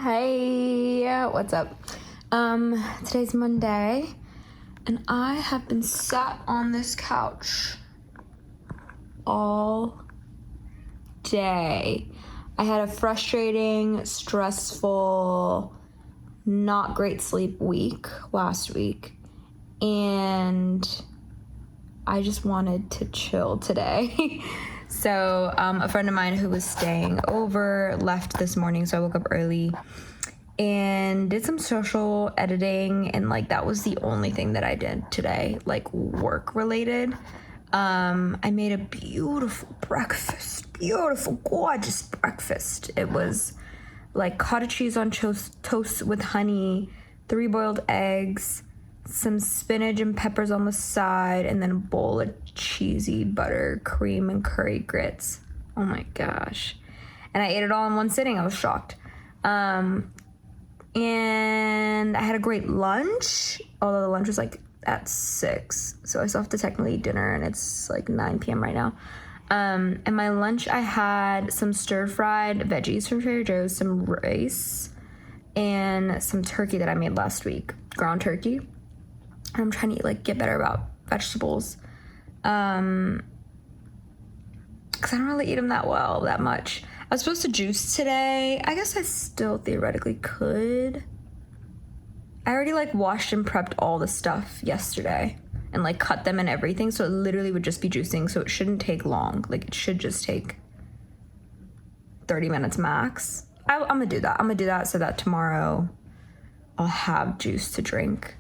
Hey, what's up? Today's Monday, and I have been sat on this couch all day. I had a frustrating, stressful, not great sleep week last week, and I just wanted to chill today. So a friend of mine who was staying over left this morning, so I woke up early and did some social editing, and that was the only thing that I did today, work related. I made a beautiful breakfast, gorgeous breakfast. It was cottage cheese on toast with honey, 3 boiled eggs, some spinach and peppers on the side, and then a bowl of cheesy butter, cream, and curry grits. Oh my gosh. And I ate it all in one sitting. I was shocked. And I had a great lunch, although the lunch was at 6, so I still have to technically eat dinner, and it's 9 p.m. right now. And my lunch, I had some stir-fried veggies from Trader Joe's, some rice, and some turkey that I made last week, ground turkey. I'm trying to get better about vegetables, because I don't really eat them that much. I was supposed to juice today. I guess I still theoretically could. I already washed and prepped all the stuff yesterday and cut them and everything, so it literally would just be juicing, so it shouldn't take long. It should just take 30 minutes max. I'm gonna do that so that tomorrow I'll have juice to drink.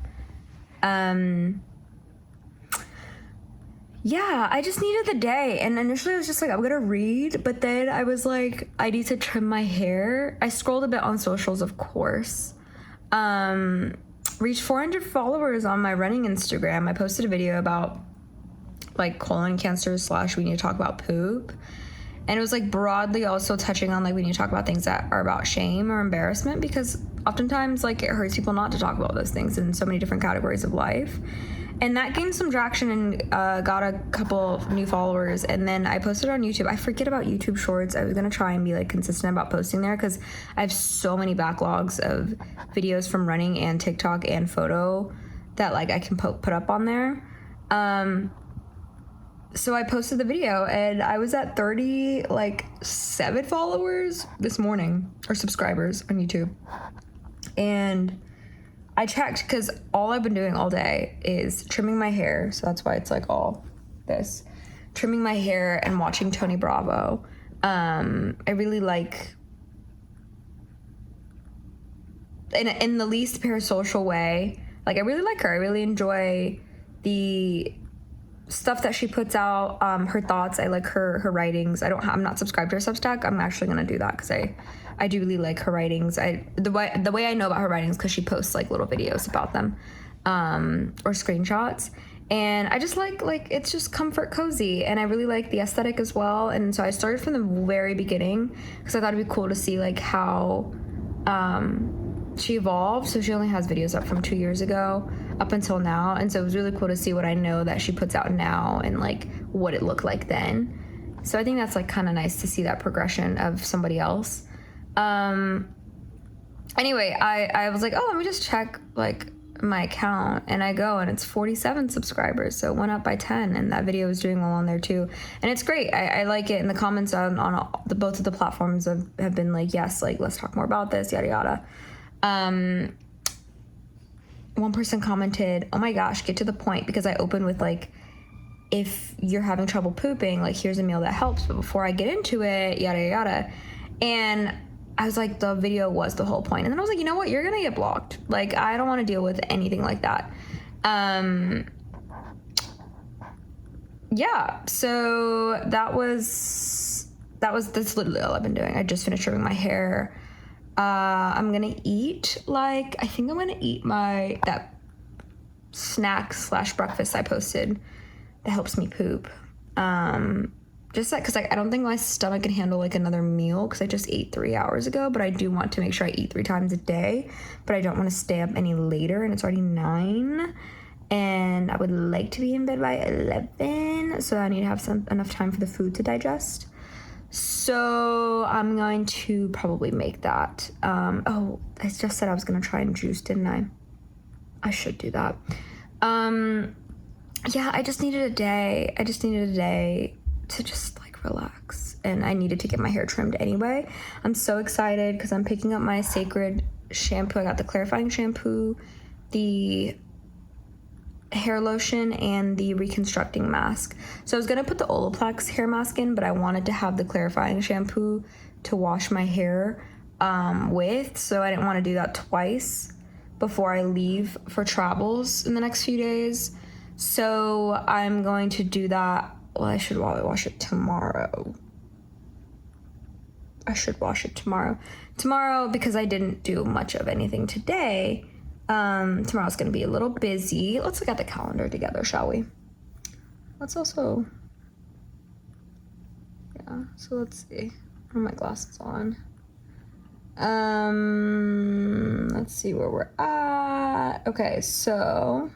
Yeah, I just needed the day, and initially I was just I'm gonna read, but then I was I need to trim my hair. I scrolled a bit on socials, of course. Reached 400 followers on my running Instagram. I posted a video about colon cancer / we need to talk about poop, and it was broadly also touching on we need to talk about things that are about shame or embarrassment, because oftentimes it hurts people not to talk about those things in so many different categories of life. And that gained some traction and got a couple new followers. And then I posted on YouTube. I forget about YouTube Shorts. I was going to try and be consistent about posting there, because I have so many backlogs of videos from running and TikTok and photo that I can put up on there. So I posted the video, and I was at 37 followers this morning, or subscribers on YouTube. And I checked, because all I've been doing all day is trimming my hair, so that's why it's all this. Trimming my hair and watching Tony Bravo. I really in the least parasocial way, I really like her. I really enjoy the stuff that she puts out, her thoughts. I like her writings. I'm not subscribed to her Substack. I'm actually gonna do that, because I do really like her writings. The way I know about her writings, because she posts little videos about them, or screenshots, and I just it's just comfort cozy, and I really like the aesthetic as well. And so I started from the very beginning, because I thought it'd be cool to see how she evolved. So she only has videos up from 2 years ago up until now, and so it was really cool to see what I know that she puts out now and what it looked like then. So I think that's kind of nice to see that progression of somebody else. Anyway, I was oh, let me just check my account, and I go, and it's 47 subscribers, so it went up by 10, and that video is doing well on there too, and it's great. I like it, and the comments on both of the platforms have been yes, let's talk more about this, yada yada. One person commented, oh my gosh, get to the point, because I opened with if you're having trouble pooping, here's a meal that helps, but before I get into it, yada yada. And I was the video was the whole point. And then I was you know what, you're gonna get blocked. I don't want to deal with anything like that. Yeah, so that's literally all I've been doing. I just finished trimming my hair. I'm gonna eat I think I'm gonna eat that snack / breakfast I posted that helps me poop. Just because I don't think my stomach can handle another meal, because I just ate 3 hours ago, but I do want to make sure I eat 3 times a day, but I don't want to stay up any later, and it's already 9, and I would like to be in bed by 11, so I need to have enough time for the food to digest. So I'm going to probably make that. I just said I was going to try and juice, didn't I? I should do that. Yeah, I just needed a day. To just like relax. And I needed to get my hair trimmed anyway. I'm so excited because I'm picking up my Sacred shampoo. I got the clarifying shampoo, the hair lotion, and the reconstructing mask. So I was gonna put the Olaplex hair mask in, but I wanted to have the clarifying shampoo to wash my hair with, so I didn't want to do that twice before I leave for travels in the next few days. So I'm going to do that. Well, I should probably wash it tomorrow. Tomorrow, because I didn't do much of anything today. Tomorrow's gonna be a little busy. Let's look at the calendar together, shall we? Let's also, yeah, so let's see. What are my glasses on? Let's see where we're at. Okay, so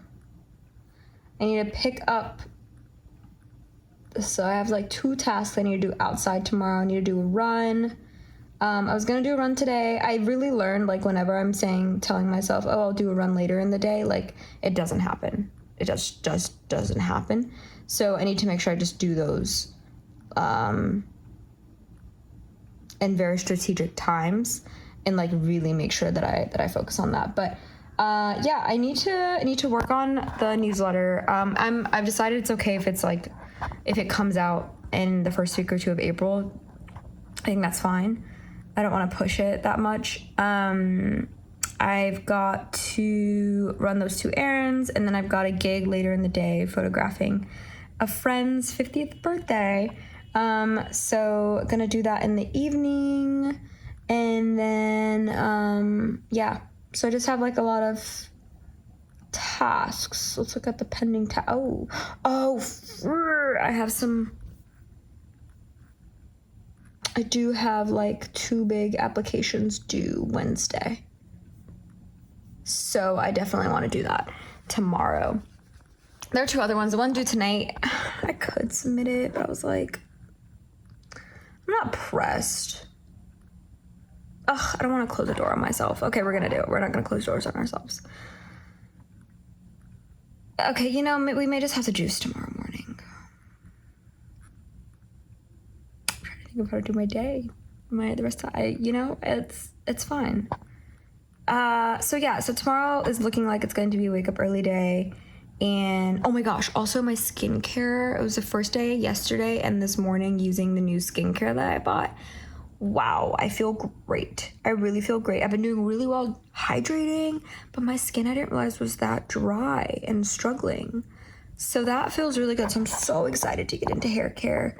I need to pick up, so I have like 2 tasks I need to do outside tomorrow. I need to do a run. I was gonna do a run today. I really learned, like, whenever I'm telling myself, oh, I'll do a run later in the day, like, it doesn't happen. It just doesn't happen. So I need to make sure I just do those in very strategic times and like really make sure that I focus on that. But yeah, I need to work on the newsletter. I've decided it's okay if it comes out in the first week or 2 of April. I think that's fine. I don't want to push it that much. I've got to run those 2 errands, and then I've got a gig later in the day photographing a friend's 50th birthday. So gonna do that in the evening, and then yeah. So I just have like a lot of tasks. Let's look at the pending I do have like 2 big applications due Wednesday. So I definitely want to do that tomorrow. There are 2 other ones. The one due tonight, I could submit it, but I was like, I'm not pressed. I don't want to close the door on myself. Okay, we're going to do it. We're not going to close doors on ourselves. Okay, we may just have to juice tomorrow morning. Of how to do my day, the rest of it's fine. So tomorrow is looking like it's going to be a wake up early day, and oh my gosh, also my skincare. It was the first day yesterday and this morning using the new skincare that I bought. Wow, I feel great. I really feel great. I've been doing really well hydrating, but my skin I didn't realize was that dry and struggling. So that feels really good. So I'm so excited to get into hair care.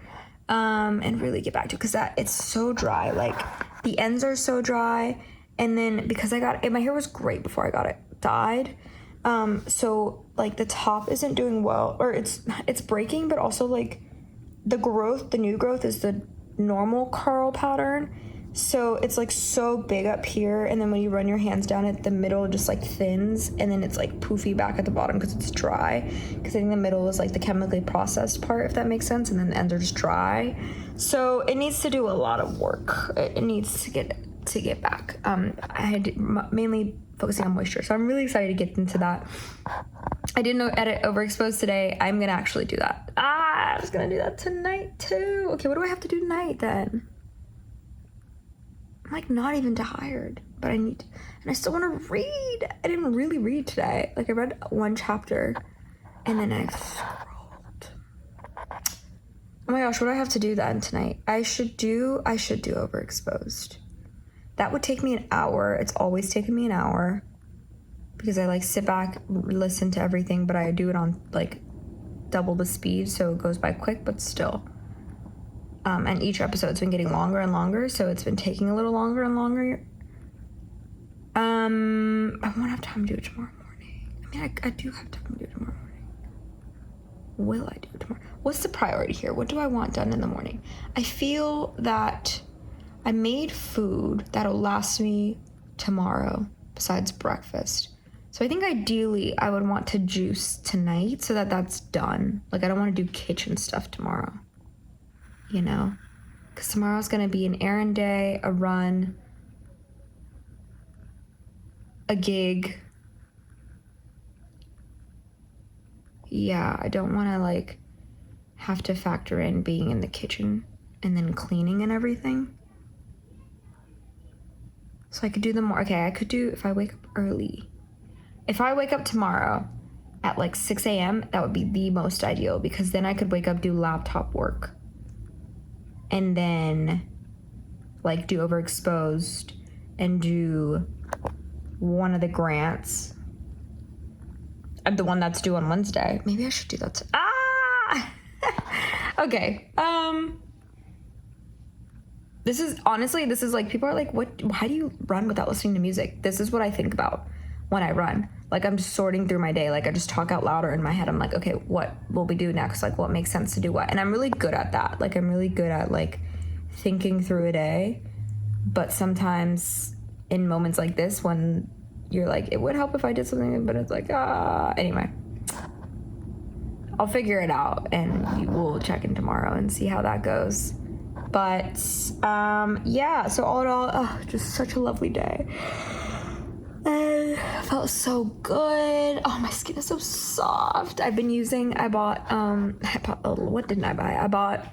And really get back to it, because it's so dry. Like, the ends are so dry, and then because my hair was great before I got it dyed, so like the top isn't doing well, or it's breaking, but also like the new growth is the normal curl pattern, so it's like so big up here, and then when you run your hands down it, the middle just like thins, and then it's like poofy back at the bottom because it's dry, because I think the middle is like the chemically processed part, if that makes sense, and then the ends are just dry. So it needs to do a lot of work. It needs to get back. I had mainly focusing on moisture, so I'm really excited to get into that. I didn't edit OverExposed today. I'm gonna actually do that. I was gonna do that tonight too. Okay, what do I have to do tonight then? I'm like not even tired, but I need to, and I still want to read. I didn't really read today. Like, I read 1 chapter and then I scrolled. Oh my gosh, what do I have to do then tonight? I should do OverExposed. That would take me an hour. It's always taken me an hour because I like sit back, listen to everything, but I do it on like double the speed, so it goes by quick, but still. And each episode's been getting longer and longer, so it's been taking a little longer and longer. I won't have time to do it tomorrow morning. I mean, I do have time to do it tomorrow morning. Will I do it tomorrow? What's the priority here? What do I want done in the morning? I feel that I made food that'll last me tomorrow besides breakfast. So I think ideally I would want to juice tonight so that that's done. Like, I don't want to do kitchen stuff tomorrow. because tomorrow's gonna be an errand day, a run, a gig. Yeah, I don't want to like have to factor in being in the kitchen and then cleaning and everything. So I could do I could do, if I wake up early. If I wake up tomorrow at like 6 a.m., that would be the most ideal, because then I could wake up, do laptop work, and then like do OverExposed and do one of the grants. The one that's due on Wednesday. Maybe I should do that. Okay. This is like, people are like, why do you run without listening to music? This is what I think about when I run. Like, I'm just sorting through my day. Like, I just talk out louder in my head. I'm like, okay, what will we do next? Like, what makes sense to do what? And I'm really good at that. Like, I'm really good at like thinking through a day. But sometimes in moments like this, when you're like, it would help if I did something, but it's like, anyway. I'll figure it out, and we'll check in tomorrow and see how that goes. But, yeah, so all in all, just such a lovely day. And felt so good. Oh, my skin is so soft. I bought, what didn't I buy? I bought,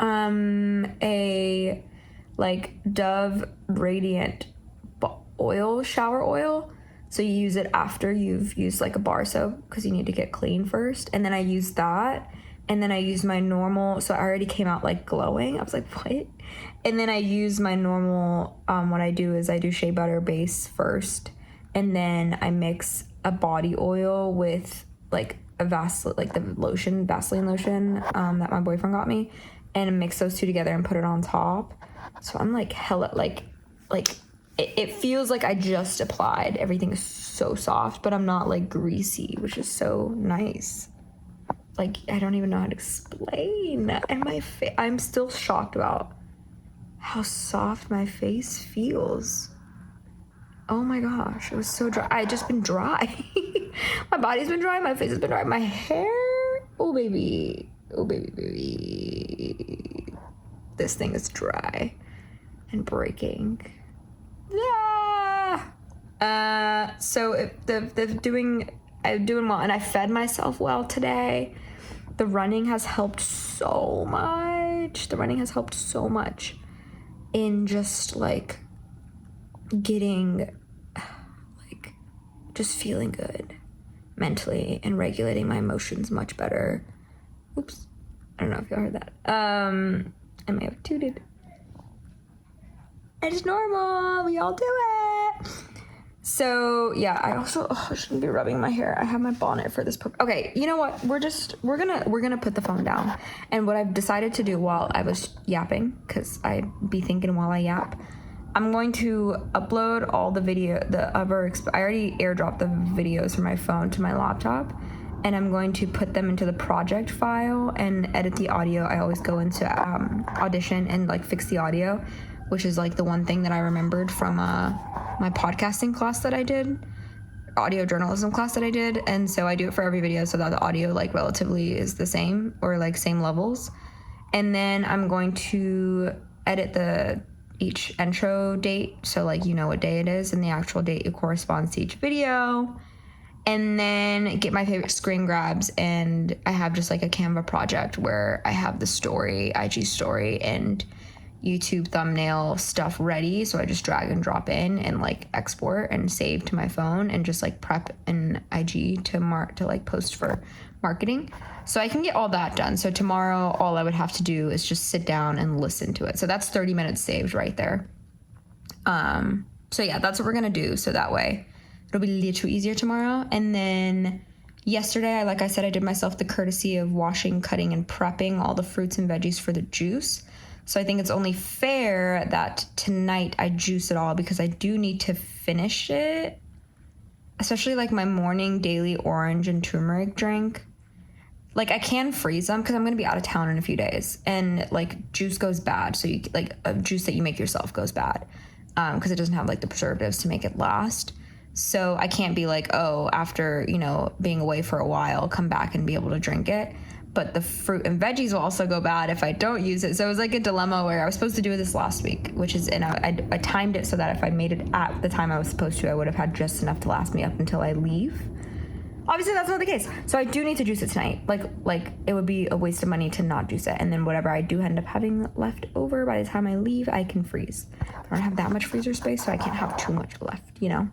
a, like, Dove Radiant oil, shower oil. So you use it after you've used like a bar soap, because you need to get clean first. And then I used that, and then I used my normal, so I already came out like glowing. I was like, what? And then I use my normal, what I do is I do shea butter base first, and then I mix a body oil with like a Vaseline, like the lotion, Vaseline lotion, that my boyfriend got me, and mix those two together and put it on top. So I'm like hella, like it feels like I just applied. Everything is so soft, but I'm not like greasy, which is so nice. Like, I don't even know how to explain. And I'm still shocked about how soft my face feels. Oh my gosh, it was so dry. I just been dry. My body's been dry, my face has been dry, my hair. Oh baby, baby. This thing is dry and breaking. So I'm doing well, and I fed myself well today. The running has helped so much. In just like getting, like, just feeling good mentally and regulating my emotions much better. Oops, I don't know if y'all heard that. I may have tooted. It's normal. We all do it. So yeah, I also shouldn't be rubbing my hair. I have my bonnet for this purpose. Okay, you know what? We're gonna put the phone down. And what I've decided to do while I was yapping, because I'd be thinking while I yap, I'm going to upload all the I already airdropped the videos from my phone to my laptop, and I'm going to put them into the project file and edit the audio. I always go into Audition and like fix the audio, which is like the one thing that I remembered from my podcasting class that I did, audio journalism class that I did. And so I do it for every video so that the audio like relatively is the same, or like same levels. And then I'm going to edit each intro date, so like you know what day it is, and the actual date corresponds to each video. And then get my favorite screen grabs, and I have just like a Canva project where I have the story, IG story, and YouTube thumbnail stuff ready. So I just drag and drop in and like export and save to my phone, and just like prep an IG to like post for marketing. So I can get all that done. So tomorrow, all I would have to do is just sit down and listen to it. So that's 30 minutes saved right there. So yeah, that's what we're gonna do. So that way it'll be a little easier tomorrow. And then yesterday, like I said, I did myself the courtesy of washing, cutting, and prepping all the fruits and veggies for the juice. So I think it's only fair that tonight I juice it all, because I do need to finish it, especially like my morning daily orange and turmeric drink. Like, I can freeze them because I'm going to be out of town in a few days, and like juice goes bad. So you like a juice that you make yourself goes bad because it doesn't have like the preservatives to make it last. So I can't be like, oh, after, being away for a while, come back and be able to drink it. but the fruit and veggies will also go bad if I don't use it. So it was like a dilemma where I was supposed to do this last week, and I timed it so that if I made it at the time I was supposed to, I would have had just enough to last me up until I leave. Obviously, that's not the case. So I do need to juice it tonight. Like it would be a waste of money to not juice it. And then whatever I do end up having left over by the time I leave, I can freeze. I don't have that much freezer space, so I can't have too much left, you know?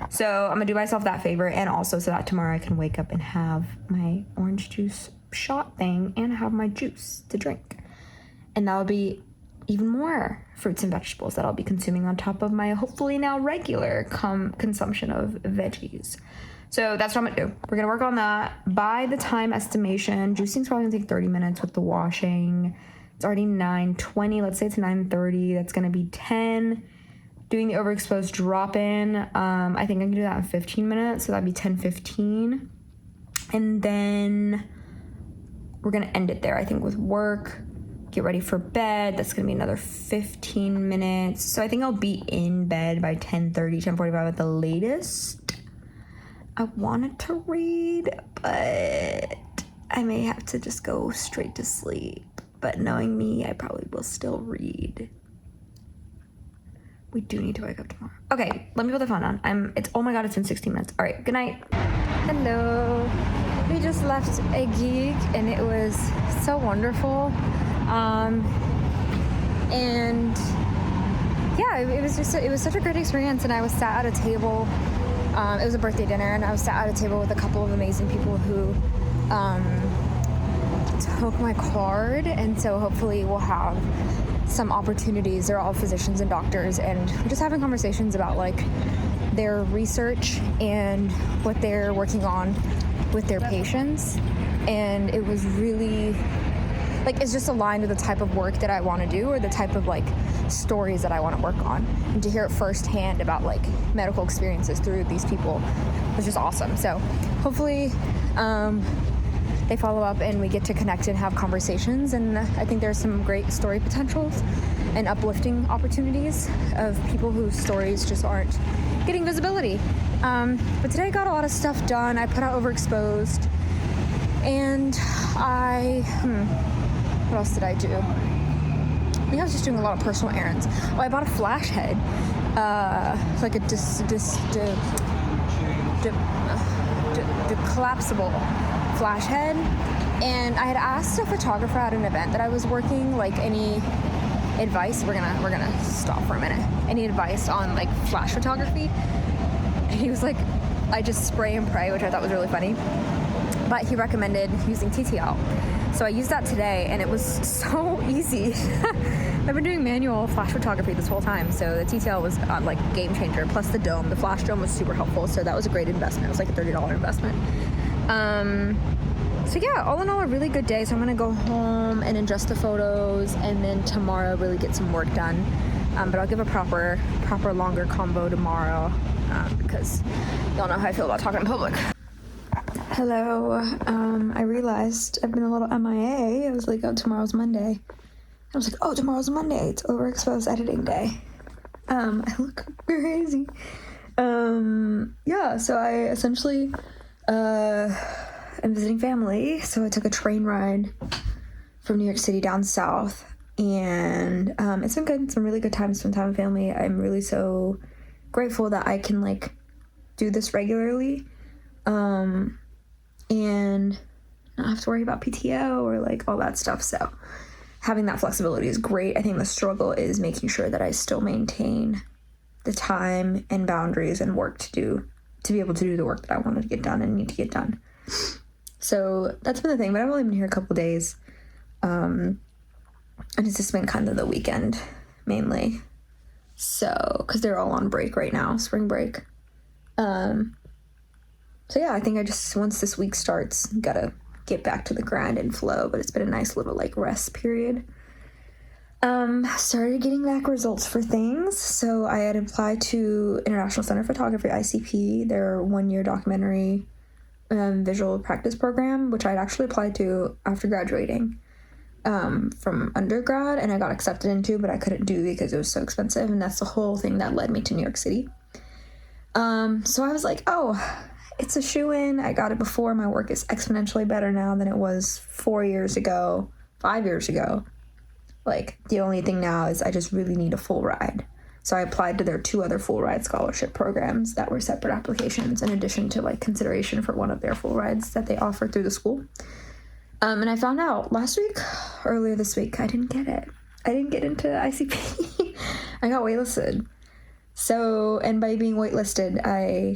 So I'm gonna do myself that favor, and also so that tomorrow I can wake up and have my orange juice shot thing and have my juice to drink. And that'll be even more fruits and vegetables that I'll be consuming on top of my hopefully now regular consumption of veggies. So that's what I'm gonna do. We're gonna work on that. By the time estimation, juicing's probably gonna take 30 minutes with the washing. It's already 9:20. Let's say it's 9:30. That's gonna be 10. Doing the overexposed drop-in, I think I can do that in 15 minutes. So that'd be 10:15. And then we're gonna end it there, I think, with work. Get ready for bed. That's gonna be another 15 minutes. So I think I'll be in bed by 10:30, 10:45 at the latest. I wanted to read, but I may have to just go straight to sleep. But knowing me, I probably will still read. We do need to wake up tomorrow. Okay, let me put the phone on. Oh my god, it's been 16 minutes. All right, good night. Hello. We just left a gig and it was so wonderful. And yeah, it was such a great experience. And I was sat at a table. It was a birthday dinner, and I was sat at a table with a couple of amazing people who took my card, and so hopefully we'll have some opportunities. They're all physicians and doctors, and we're just having conversations about like their research and what they're working on with their patients. And it was really like, it's just aligned with the type of work that I want to do, or the type of like stories that I want to work on, and to hear it firsthand about like medical experiences through these people was just awesome. So hopefully they follow up and we get to connect and have conversations, and I think there's some great story potentials and uplifting opportunities of people whose stories just aren't getting visibility. But today I got a lot of stuff done. I put out Overexposed, and what else did I do? I think I was just doing a lot of personal errands. Oh, I bought a flash head, like a collapsible flash head. And I had asked a photographer at an event that I was working, like, any advice. We're gonna stop for a minute. Any advice on like flash photography? And he was like, I just spray and pray, which I thought was really funny. But he recommended using TTL. So I used that today, and it was so easy. I've been doing manual flash photography this whole time, so the TTL was like game changer. Plus the dome, the flash dome was super helpful, so that was a great investment. It was like a $30 investment. So yeah, all in all, a really good day. So I'm gonna go home and adjust the photos, and then tomorrow really get some work done. But I'll give a proper longer combo tomorrow, because y'all know how I feel about talking in public. Hello. I realized I've been a little MIA. I was like, oh, tomorrow's Monday. I was like, oh, tomorrow's Monday. It's Overexposed editing day. I look crazy. Yeah, so I essentially am visiting family. So I took a train ride from New York City down south, and it's been good. Some really good time to spend time with family. I'm really so grateful that I can like do this regularly. And not have to worry about PTO or like all that stuff. So having that flexibility is great. I think the struggle is making sure that I still maintain the time and boundaries and work to be able to do the work that I wanted to get done and need to get done. So that's been the thing, but I've only been here a couple days. And it's just been kind of the weekend mainly. So, cause they're all on break right now, spring break. So yeah, I think I just, once this week starts, gotta get back to the grind and flow, but it's been a nice little like rest period. Started getting back results for things. So I had applied to International Center of Photography, ICP, their 1-year documentary visual practice program, which I'd actually applied to after graduating from undergrad, and I got accepted into, but I couldn't do because it was so expensive, and that's the whole thing that led me to New York City. So I was like, oh, it's a shoo-in. I got it before. My work is exponentially better now than it was 4 years ago, 5 years ago. Like, the only thing now is I just really need a full ride. So I applied to their 2 other full ride scholarship programs that were separate applications in addition to, like, consideration for one of their full rides that they offer through the school. And I found out earlier this week, I didn't get it. I didn't get into ICP. I got waitlisted. So, and by being waitlisted, I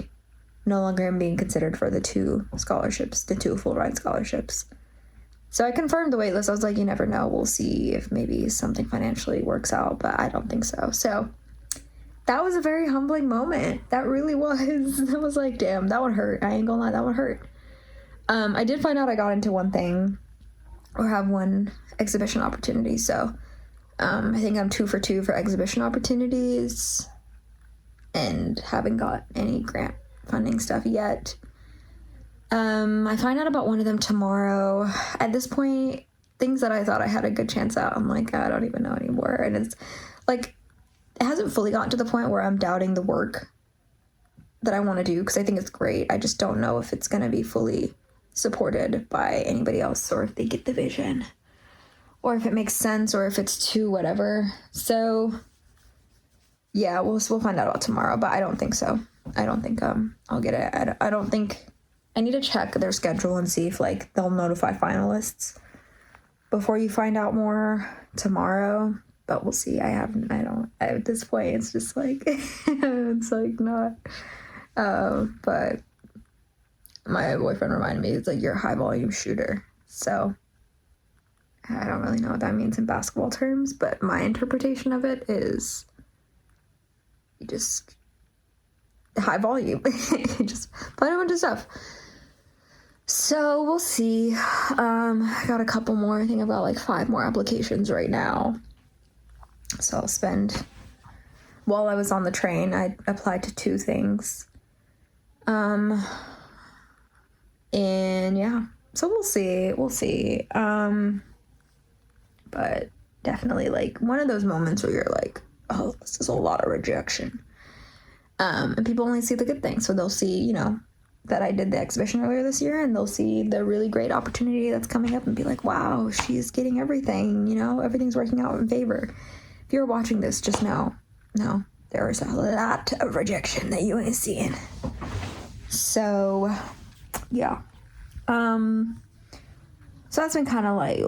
no longer am being considered for the 2 scholarships, the 2 full ride scholarships. So I confirmed the waitlist. I was like, you never know. We'll see if maybe something financially works out, but I don't think so. So that was a very humbling moment. That really was. I was like, damn, that one hurt. I ain't gonna lie, that one hurt. I did find out I got into one thing or have one exhibition opportunity. So I think I'm 2 for 2 for exhibition opportunities and haven't got any grant funding stuff yet. I find out about one of them tomorrow. At this point, things that I thought I had a good chance at, I'm like, I don't even know anymore. And it's like, it hasn't fully gotten to the point where I'm doubting the work that I want to do, because I think it's great. I just don't know if it's going to be fully supported by anybody else, or if they get the vision, or if it makes sense, or if it's too whatever. So yeah, we'll find out about tomorrow, but I don't think so. I don't think I'll get it. I don't think. I need to check their schedule and see if, like, they'll notify finalists before you find out more tomorrow. But we'll see. At this point, it's just like, it's like not. But my boyfriend reminded me, it's like, you're a high volume shooter. So I don't really know what that means in basketball terms, but my interpretation of it is you just high volume. You just play a bunch of stuff. So we'll see. I got a couple more. I think I've got like 5 more applications right now. So I'll spend, while I was on the train, I applied to 2 things. And yeah, so we'll see. But definitely, like, one of those moments where you're like, oh, this is a lot of rejection. And people only see the good things. So they'll see, you know, that I did the exhibition earlier this year, and they'll see the really great opportunity that's coming up and be like, wow, she's getting everything, you know, everything's working out in favor. If you're watching this, just know, no, there is a lot of rejection that you ain't seeing. So, yeah. So that's been kind of like,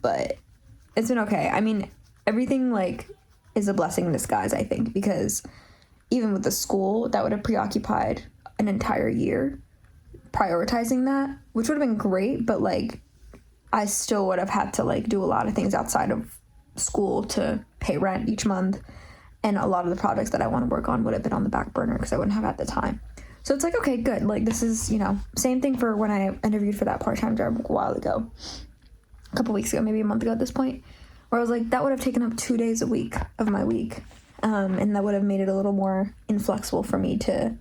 but it's been okay. I mean, everything, like, is a blessing in disguise, I think, because even with the school, that would have preoccupied an entire year prioritizing that, which would have been great, but, like, I still would have had to, like, do a lot of things outside of school to pay rent each month, and a lot of the projects that I want to work on would have been on the back burner because I wouldn't have had the time. So it's like, okay, good. Like, this is, you know, same thing for when I interviewed for that part-time job a while ago, a couple weeks ago, maybe a month ago at this point, where I was like, that would have taken up 2 days a week of my week, and that would have made it a little more inflexible for me to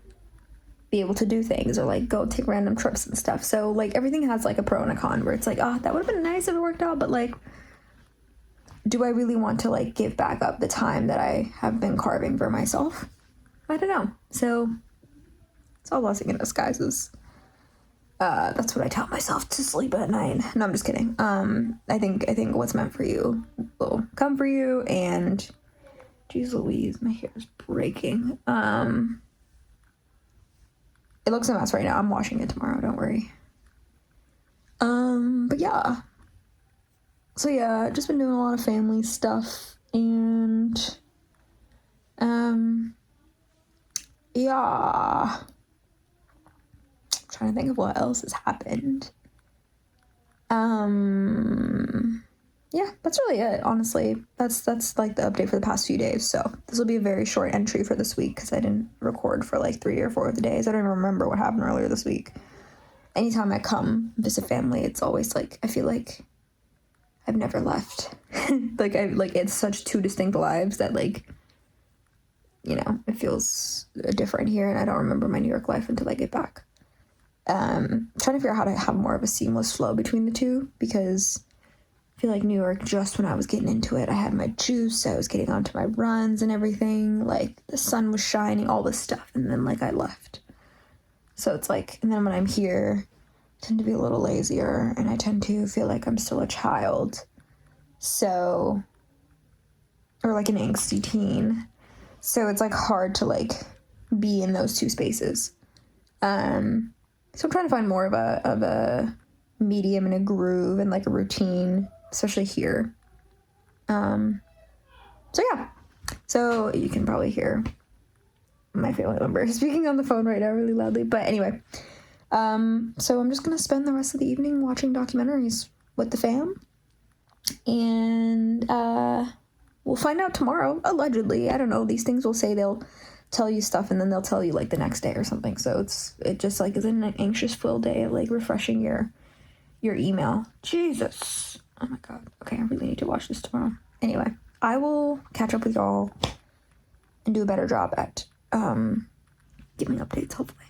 be able to do things or, like, go take random trips and stuff. So, like, everything has, like, a pro and a con, where it's like, oh, that would have been nice if it worked out, but, like, do I really want to, like, give back up the time that I have been carving for myself? I don't know. So it's all blessing in disguises. That's what I tell myself to sleep at night. No, I'm just kidding. I think what's meant for you will come for you, and geez Louise, my hair is breaking. It looks a mess right now. I'm washing it tomorrow, don't worry. But yeah. So yeah, just been doing a lot of family stuff, and yeah. I'm trying to think of what else has happened. Yeah, that's really it, honestly. That's like the update for the past few days. So this will be a very short entry for this week because I didn't record for like 3 or 4 of the days. I don't even remember what happened earlier this week. Anytime I come visit family, it's always like, I feel like I've never left. like it's such 2 distinct lives that, like, you know, it feels different here, and I don't remember my New York life until I get back. Trying to figure out how to have more of a seamless flow between the 2, because I feel like New York, just when I was getting into it, I had my juice, I was getting onto my runs and everything, like, the sun was shining, all this stuff, and then, like, I left. So it's like, and then when I'm here, I tend to be a little lazier, and I tend to feel like I'm still a child. So, or like an angsty teen. So it's like hard to like be in those two spaces. So I'm trying to find more of a medium and a groove and like a routine, especially here. So yeah. So you can probably hear my family member speaking on the phone right now really loudly. But anyway, so I'm just gonna spend the rest of the evening watching documentaries with the fam. And we'll find out tomorrow, allegedly. I don't know. These things will say they'll tell you stuff and then they'll tell you like the next day or something. So it just like is an anxious filled day of like refreshing your email. Jesus. Oh my god. Okay, I really need to watch this tomorrow. Anyway, I will catch up with y'all and do a better job at giving updates, hopefully.